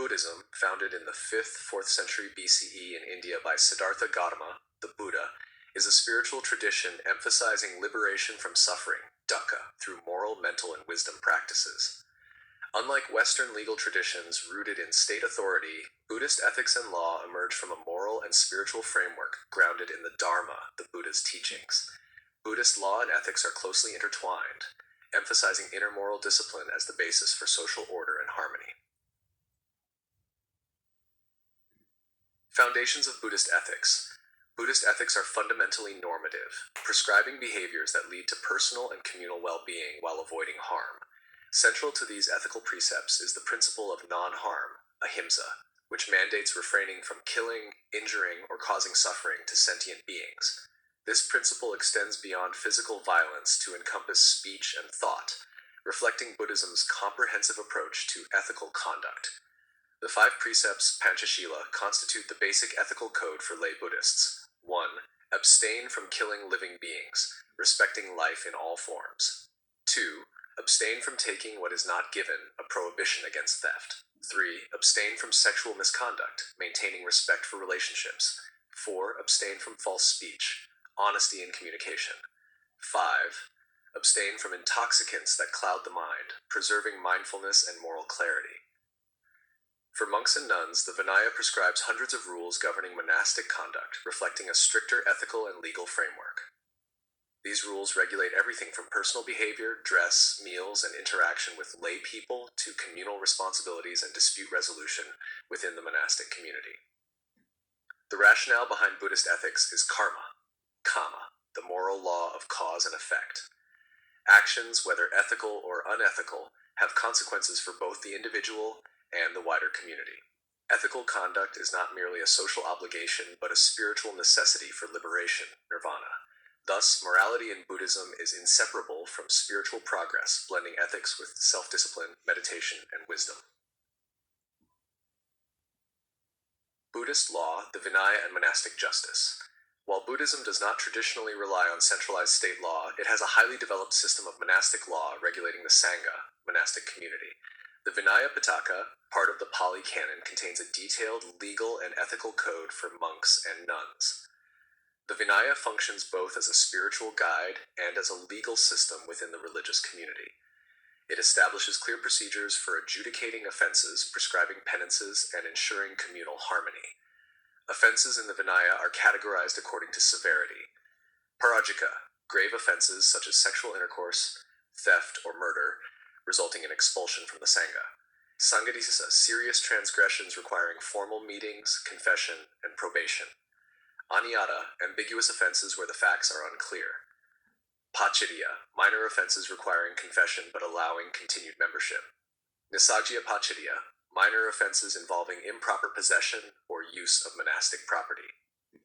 Buddhism, founded in the 5th-4th century BCE in India by Siddhartha Gautama, the Buddha, is a spiritual tradition emphasizing liberation from suffering, dukkha, through moral, mental, and wisdom practices. Unlike Western legal traditions rooted in state authority, Buddhist ethics and law emerge from a moral and spiritual framework grounded in the Dharma, the Buddha's teachings. Buddhist law and ethics are closely intertwined, emphasizing inner moral discipline as the basis for social order and harmony. Foundations of Buddhist ethics. Buddhist ethics are fundamentally normative, prescribing behaviors that lead to personal and communal well-being while avoiding harm. Central to these ethical precepts is the principle of non-harm, ahimsa, which mandates refraining from killing, injuring, or causing suffering to sentient beings. This principle extends beyond physical violence to encompass speech and thought, reflecting Buddhism's comprehensive approach to ethical conduct. The 5 precepts, Panchashila, constitute the basic ethical code for lay Buddhists. 1. Abstain from killing living beings, respecting life in all forms. 2. Abstain from taking what is not given, a prohibition against theft. 3. Abstain from sexual misconduct, maintaining respect for relationships. 4. Abstain from false speech, honesty in communication. 5. Abstain from intoxicants that cloud the mind, preserving mindfulness and moral clarity. For monks and nuns, the Vinaya prescribes hundreds of rules governing monastic conduct, reflecting a stricter ethical and legal framework. These rules regulate everything from personal behavior, dress, meals, and interaction with lay people to communal responsibilities and dispute resolution within the monastic community. The rationale behind Buddhist ethics is karma, kama, the moral law of cause and effect. Actions, whether ethical or unethical, have consequences for both the individual and the wider community. Ethical conduct is not merely a social obligation, but a spiritual necessity for liberation, nirvana. Thus, morality in Buddhism is inseparable from spiritual progress, blending ethics with self-discipline, meditation, and wisdom. Buddhist law, the Vinaya, and monastic justice. While Buddhism does not traditionally rely on centralized state law, it has a highly developed system of monastic law regulating the Sangha, monastic community. The Vinaya Pitaka, part of the Pali Canon, contains a detailed legal and ethical code for monks and nuns. The Vinaya functions both as a spiritual guide and as a legal system within the religious community. It establishes clear procedures for adjudicating offenses, prescribing penances, and ensuring communal harmony. Offenses in the Vinaya are categorized according to severity. Parajika, grave offenses such as sexual intercourse, theft, or murder, resulting in expulsion from the Sangha. Sanghadisa, serious transgressions requiring formal meetings, confession, and probation. Aniyata, ambiguous offenses where the facts are unclear. Pachidya, minor offenses requiring confession but allowing continued membership. Nisagya Pachidya, minor offenses involving improper possession or use of monastic property.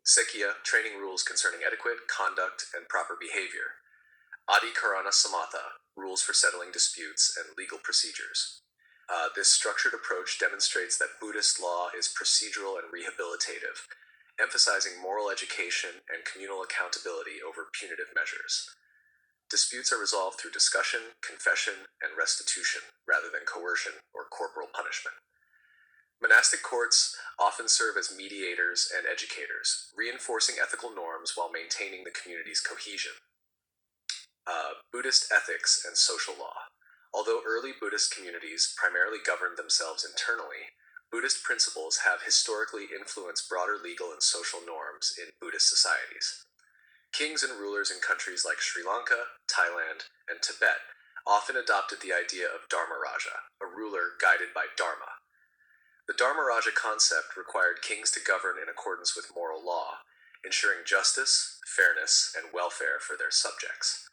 Sekya, training rules concerning etiquette, conduct, and proper behavior. Adhikarana Samatha, rules for settling disputes and legal procedures. This structured approach demonstrates that Buddhist law is procedural and rehabilitative, emphasizing moral education and communal accountability over punitive measures. Disputes are resolved through discussion, confession, and restitution, rather than coercion or corporal punishment. Monastic courts often serve as mediators and educators, reinforcing ethical norms while maintaining the community's cohesion. Buddhist ethics and social law. Although early Buddhist communities primarily governed themselves internally, Buddhist principles have historically influenced broader legal and social norms in Buddhist societies. Kings and rulers in countries like Sri Lanka, Thailand, and Tibet often adopted the idea of Dharma Raja, a ruler guided by Dharma. The Dharma Raja concept required kings to govern in accordance with moral law, ensuring justice, fairness, and welfare for their subjects.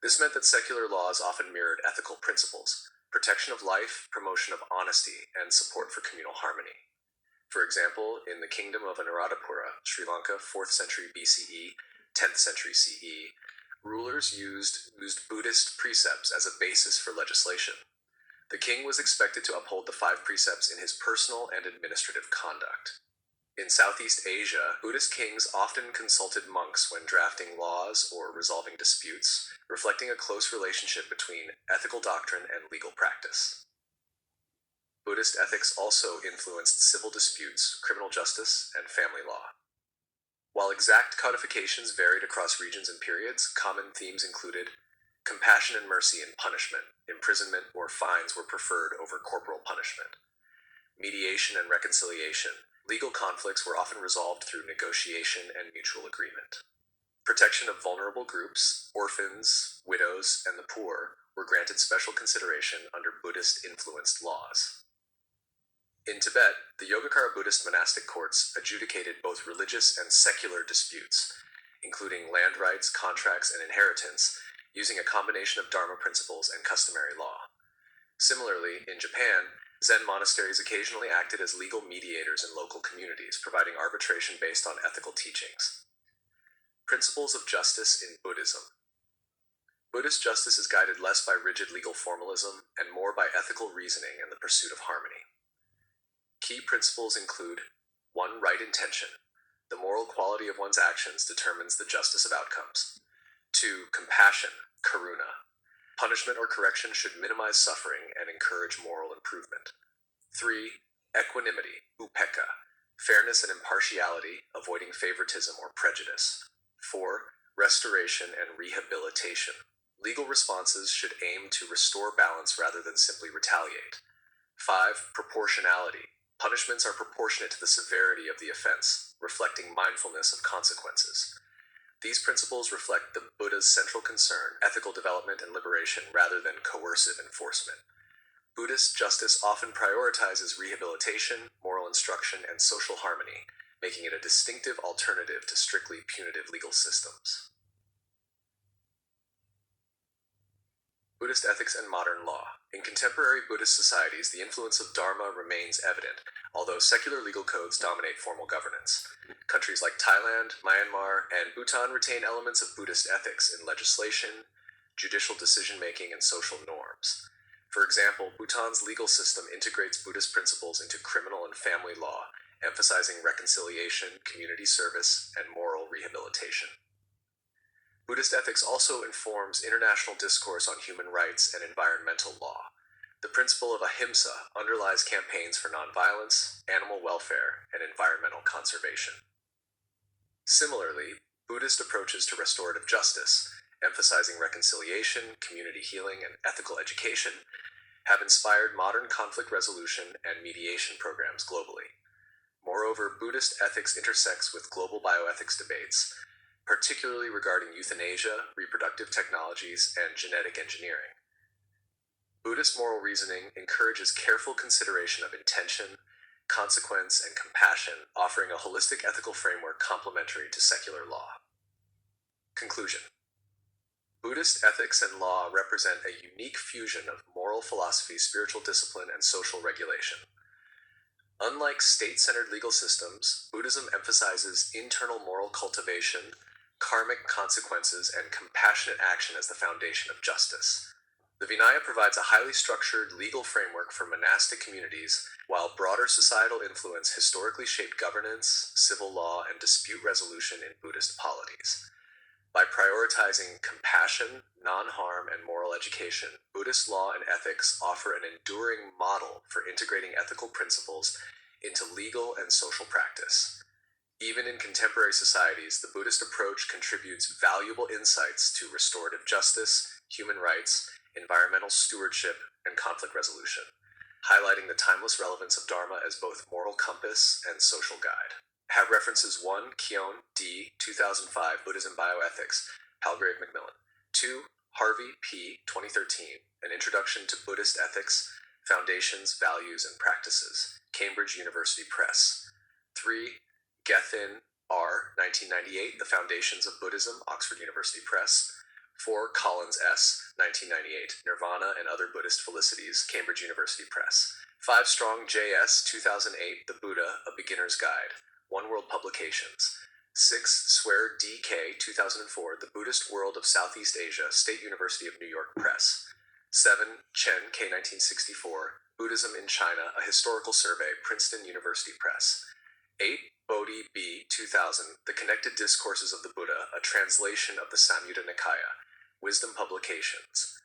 This meant that secular laws often mirrored ethical principles, protection of life, promotion of honesty, and support for communal harmony. For example, in the Kingdom of Anuradhapura, Sri Lanka, 4th century BCE, 10th century CE, rulers used Buddhist precepts as a basis for legislation. The king was expected to uphold the 5 precepts in his personal and administrative conduct. In Southeast Asia, Buddhist kings often consulted monks when drafting laws or resolving disputes, reflecting a close relationship between ethical doctrine and legal practice. Buddhist ethics also influenced civil disputes, criminal justice, and family law. While exact codifications varied across regions and periods, common themes included compassion and mercy in punishment. Imprisonment or fines were preferred over corporal punishment. Mediation and reconciliation. Legal conflicts were often resolved through negotiation and mutual agreement. Protection of vulnerable groups, orphans, widows, and the poor were granted special consideration under Buddhist-influenced laws. In Tibet, the Yogacara Buddhist monastic courts adjudicated both religious and secular disputes, including land rights, contracts, and inheritance, using a combination of Dharma principles and customary law. Similarly, in Japan, Zen monasteries occasionally acted as legal mediators in local communities, providing arbitration based on ethical teachings. Principles of justice in Buddhism. Buddhist justice is guided less by rigid legal formalism and more by ethical reasoning and the pursuit of harmony. Key principles include 1. Right intention. The moral quality of one's actions determines the justice of outcomes. 2. Compassion, karuna. Punishment or correction should minimize suffering and encourage moral improvement. 3. Equanimity, upekkha. Fairness and impartiality, avoiding favoritism or prejudice. 4. Restoration and rehabilitation. Legal responses should aim to restore balance rather than simply retaliate. 5. Proportionality. Punishments are proportionate to the severity of the offense, reflecting mindfulness of consequences. These principles reflect the Buddha's central concern, ethical development and liberation, rather than coercive enforcement. Buddhist justice often prioritizes rehabilitation, moral instruction, and social harmony, making it a distinctive alternative to strictly punitive legal systems. Buddhist ethics and modern law. In contemporary Buddhist societies, the influence of Dharma remains evident, although secular legal codes dominate formal governance. Countries like Thailand, Myanmar, and Bhutan retain elements of Buddhist ethics in legislation, judicial decision-making, and social norms. For example, Bhutan's legal system integrates Buddhist principles into criminal and family law, emphasizing reconciliation, community service, and moral rehabilitation. Buddhist ethics also informs international discourse on human rights and environmental law. The principle of ahimsa underlies campaigns for nonviolence, animal welfare, and environmental conservation. Similarly, Buddhist approaches to restorative justice, emphasizing reconciliation, community healing, and ethical education, have inspired modern conflict resolution and mediation programs globally. Moreover, Buddhist ethics intersects with global bioethics debates, particularly regarding euthanasia, reproductive technologies, and genetic engineering. Buddhist moral reasoning encourages careful consideration of intention, consequence, and compassion, offering a holistic ethical framework complementary to secular law. Conclusion. Buddhist ethics and law represent a unique fusion of moral philosophy, spiritual discipline, and social regulation. Unlike state-centered legal systems, Buddhism emphasizes internal moral cultivation, karmic consequences, and compassionate action as the foundation of justice. The Vinaya provides a highly structured legal framework for monastic communities, while broader societal influence historically shaped governance, civil law, and dispute resolution in Buddhist polities. By prioritizing compassion, non-harm, and moral education, Buddhist law and ethics offer an enduring model for integrating ethical principles into legal and social practice. Even in contemporary societies, the Buddhist approach contributes valuable insights to restorative justice, human rights, environmental stewardship, and conflict resolution, highlighting the timeless relevance of Dharma as both moral compass and social guide. Have references 1. Keown, D. 2005, Buddhism Bioethics, Palgrave Macmillan. 2. Harvey, P. 2013, An Introduction to Buddhist Ethics, Foundations, Values, and Practices, Cambridge University Press. 3. Gethin, R. 1998, The Foundations of Buddhism, Oxford University Press. 4. Collins, S. 1998, Nirvana and Other Buddhist Felicities, Cambridge University Press. 5. Strong, J.S. 2008, The Buddha, A Beginner's Guide, One World Publications. 6. Swear, D.K. 2004, The Buddhist World of Southeast Asia, State University of New York Press. 7. Chen, K. 1964, Buddhism in China, A Historical Survey, Princeton University Press. 8. Bodhi, B. 2000, The Connected Discourses of the Buddha, A Translation of the Samyutta Nikaya, Wisdom Publications.